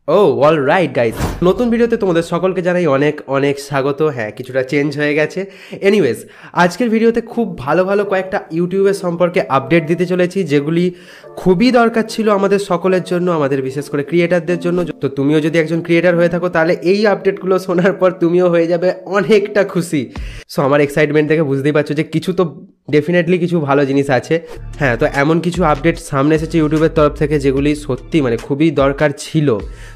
Alright guys, নতুন ভিডিওতে তোমাদের সকলকে জানাই অনেক অনেক স্বাগত। হ্যাঁ, কিছুটা চেঞ্জ হয়ে গেছে। এনিওয়েজ, আজকের ভিডিওতে খুব ভালো ভালো কয়েকটা ইউটিউবের সম্পর্কে আপডেট দিতে চলেছি, যেগুলি খুবই দরকার ছিল আমাদের সকলের জন্য, আমাদের বিশেষ করে ক্রিয়েটারদের জন্য। তো তুমিও যদি একজন ক্রিয়েটার হয়ে থাকো, তাহলে এই আপডেটগুলো শোনার পর তুমিও হয়ে যাবে অনেকটা খুশি। সো আমার এক্সাইটমেন্ট দেখে বুঝতেই পারছো যে কিছু তো ডেফিনেটলি কিছু ভালো জিনিস আছে। হ্যাঁ, তো এমন কিছু আপডেট সামনে এসেছে ইউটিউবের তরফ থেকে, যেগুলি সত্যি মানে খুবই দরকার ছিল।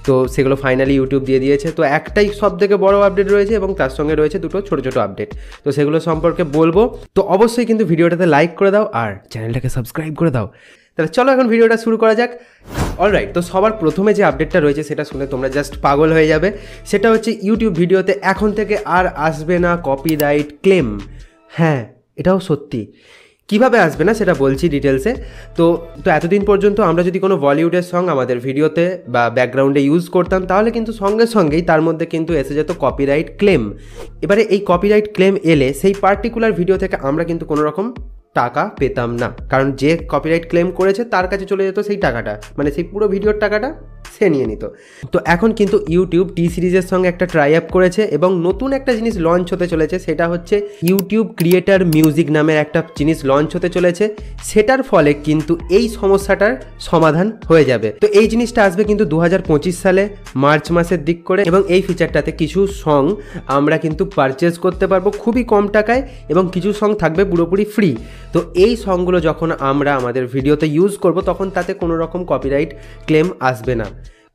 তো সেগুলো ফাইনালি ইউটিউব দিয়ে দিয়েছে। তো একটাই সব থেকে বড় আপডেট রয়েছে এবং তার সঙ্গে রয়েছে দুটো ছোট ছোট আপডেট। তো সেগুলো সম্পর্কে বলবো। তো অবশ্যই কিন্তু ভিডিওটাতে লাইক করে দাও আর চ্যানেলটাকে সাবস্ক্রাইব করে দাও। তাহলে চলো এখন ভিডিওটা শুরু করা যাক। অলরাইট, তো সবার প্রথমে যে আপডেটটা রয়েছে সেটা শুনে তোমরা জাস্ট পাগল হয়ে যাবে। সেটা হচ্ছে ইউটিউব ভিডিওতে এখন থেকে আর আসবে না কপিরাইট ক্লেম। হ্যাঁ, এটাও সত্যি। কিভাবে আসবে না সেটা বলছি ডিটেলসে। তো এতদিন পর্যন্ত আমরা যদি কোনো বলিউডের সং আমাদের ভিডিওতে বা ব্যাকগ্রাউন্ডে ইউজ করতাম, তাহলে কিন্তু সঙ্গে সঙ্গেই তার মধ্যে কিন্তু এসে যেত কপিরাইট ক্লেম। এবারে এই কপিরাইট ক্লেম এলে সেই পার্টিকুলার ভিডিও থেকে আমরা কিন্তু কোনো রকম টাকা পেতাম না, কারণ যে কপিরাইট ক্লেম করেছে তার কাছে চলে যেত সেই টাকাটা, মানে সেই পুরো ভিডিওর টাকাটা সে নিয়ে নিত। তো এখন কিন্তু ইউটিউব টি সিরিজের সঙ্গে একটা ট্রাই আপ করেছে এবং নতুন একটা জিনিস লঞ্চ হতে চলেছে। সেটা হচ্ছে ইউটিউব ক্রিয়েটার মিউজিক নামের একটা জিনিস লঞ্চ হতে চলেছে। সেটার ফলে কিন্তু এই সমস্যাটার সমাধান হয়ে যাবে। তো এই জিনিসটা আসবে কিন্তু 2025 সালে মার্চ মাসের দিক করে, এবং এই ফিচারটাতে কিছু সং আমরা কিন্তু পারচেজ করতে পারবো খুবই কম টাকায়, এবং কিছু সং থাকবে পুরোপুরি ফ্রি। তো এই সংগুলো যখন আমরা আমাদের ভিডিওতে ইউজ করব, তখন তাতে কোনো রকম কপিরাইট ক্লেম আসবে না,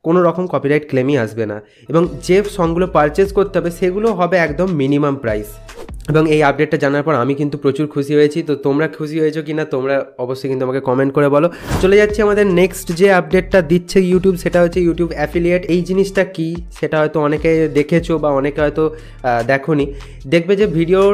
কোনো রকম কপিরাইট ক্লেমই আসবে না। এবং যে সংগুলো পারচেজ করতে হবে সেগুলো হবে একদম মিনিমাম প্রাইস। এবং এই আপডেটটা জানার পর আমি কিন্তু প্রচুর খুশি হয়েছি। তো তোমরা খুশি হয়েছো কি না তোমরা অবশ্যই কিন্তু আমাকে কমেন্ট করে বলো। চলে যাচ্ছি আমাদের নেক্সট যে আপডেটটা দিচ্ছে ইউটিউব, সেটা হচ্ছে ইউটিউব অ্যাফিলিয়েট। এই জিনিসটা কি সেটা হয়তো অনেকে দেখেছো বা অনেকে হয়তো দেখোনি। দেখবে যে ভিডিওর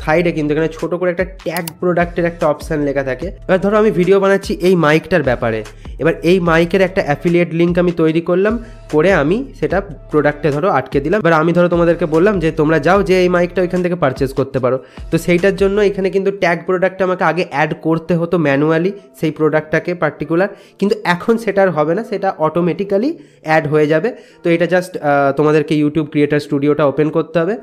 সাইডে কিন্তু এখানে ছোটো করে একটা ট্যাগ প্রোডাক্টের একটা অপশান লেখা থাকে। এবার ধরো আমি ভিডিও বানাচ্ছি এই মাইকটার ব্যাপারে, এবার এই মাইকের একটা অ্যাফিলিয়েট লিঙ্ক আমি তৈরি করলাম, করে আমি সেটা প্রোডাক্টে ধরো আটকে দিলাম। এবার আমি ধরো তোমাদেরকে বললাম যে তোমরা যাও যে এই মাইকটা ওইখান থেকে পারচেজ করতে পারো। তো সেইটার জন্য এখানে কিন্তু ট্যাগ প্রোডাক্টটা আমাকে আগে অ্যাড করতে হতো ম্যানুয়ালি সেই প্রোডাক্টটাকে পার্টিকুলার, কিন্তু এখন সেটা আর হবে না, সেটা অটোমেটিক্যালি অ্যাড হয়ে যাবে। তো এটা জাস্ট তোমাদেরকে ইউটিউব ক্রিয়েটার স্টুডিওটা ওপেন করতে হবে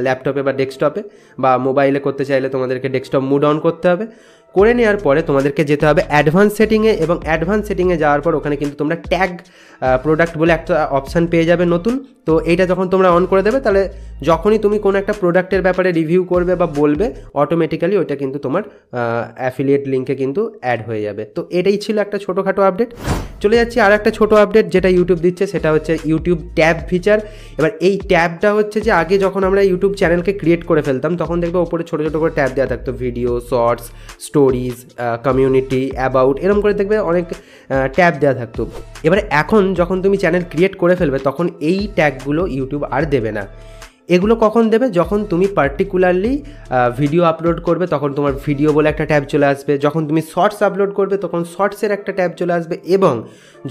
ল্যাপটপে বা ডেস্কটপে, বা মোবাইলে করতে চাইলে তোমাদেরকে ডেস্কটপ মুড অন করতে হবে। করে নেওয়ার পরে তোমাদেরকে যেতে হবে অ্যাডভান্স সেটিংয়ে, এবং অ্যাডভান্স সেটিংয়ে যাওয়ার পর ওখানে কিন্তু তোমরা ট্যাগ প্রোডাক্ট বলে একটা অপশান পেয়ে যাবে নতুন। তো এইটা যখন তোমরা অন করে দেবে, তাহলে যখনই তুমি কোনো একটা প্রোডাক্টের ব্যাপারে রিভিউ করবে বা বলবে, অটোমেটিক্যালি ওইটা কিন্তু তোমার অ্যাফিলিয়েট লিঙ্কে কিন্তু অ্যাড হয়ে যাবে। তো এটাই ছিল একটা ছোটোখাটো আপডেট। চলে যাচ্ছি আর একটা ছোটো আপডেট যেটা ইউটিউব দিচ্ছে, সেটা হচ্ছে ইউটিউব ট্যাব ফিচার। এবার এই ট্যাবটা হচ্ছে যে আগে যখন আমরা ইউটিউব চ্যানেলকে ক্রিয়েট করে ফেলতাম, তখন দেখবে ওপরে ছোটো ছোটো করে ট্যাব দেওয়া থাকতো, video, shorts, stories, community, about, এরকম করে দেখবে অনেক ট্যাব দেওয়া থাকতো। এবারে এখন যখন তুমি চ্যানেল ক্রিয়েট করে ফেলবে, তখন এই ট্যাগগুলো ইউটিউব আর দেবে না। এগুলো কখন দেবে? যখন তুমি পার্টিকুলারলি ভিডিও আপলোড করবে, তখন তোমার ভিডিও বলে একটা ট্যাব চলে আসবে। যখন তুমি শর্টস আপলোড করবে, তখন শর্টসের একটা ট্যাব চলে আসবে। এবং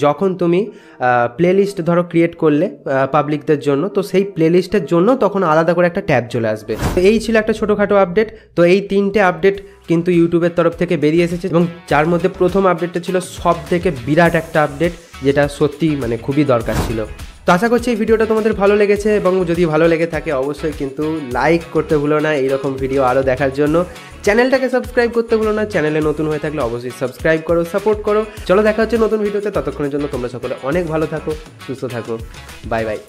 যখন তুমি প্লেলিস্ট ধরো ক্রিয়েট করলে পাবলিকদের জন্য, তো সেই প্লেলিস্টের জন্য তখন আলাদা করে একটা ট্যাব চলে আসবে। তো এই ছিল একটা ছোটোখাটো আপডেট। তো এই তিনটে আপডেট কিন্তু ইউটিউবের তরফ থেকে বেরিয়ে এসেছে, এবং যার মধ্যে প্রথম আপডেটটা ছিল সব থেকে বিরাট একটা আপডেট, যেটা সত্যি মানে খুবই দরকার ছিল। তো আশা করছি এই ভিডিওটা তোমাদের ভালো লেগেছে, এবং যদি ভালো লেগে থাকে অবশ্যই কিন্তু লাইক করতে ভুলো না এইরকম ভিডিও আরও দেখার জন্য। চ্যানেলটাকে সাবস্ক্রাইব করতে ভুলো না, চ্যানেলে নতুন হয়ে থাকলে অবশ্যই সাবস্ক্রাইব করো, সাপোর্ট করো। চলো দেখা হচ্ছে নতুন ভিডিওতে, ততক্ষণের জন্য তোমরা সকলে অনেক ভালো থাকো, সুস্থ থাকো। Bye bye.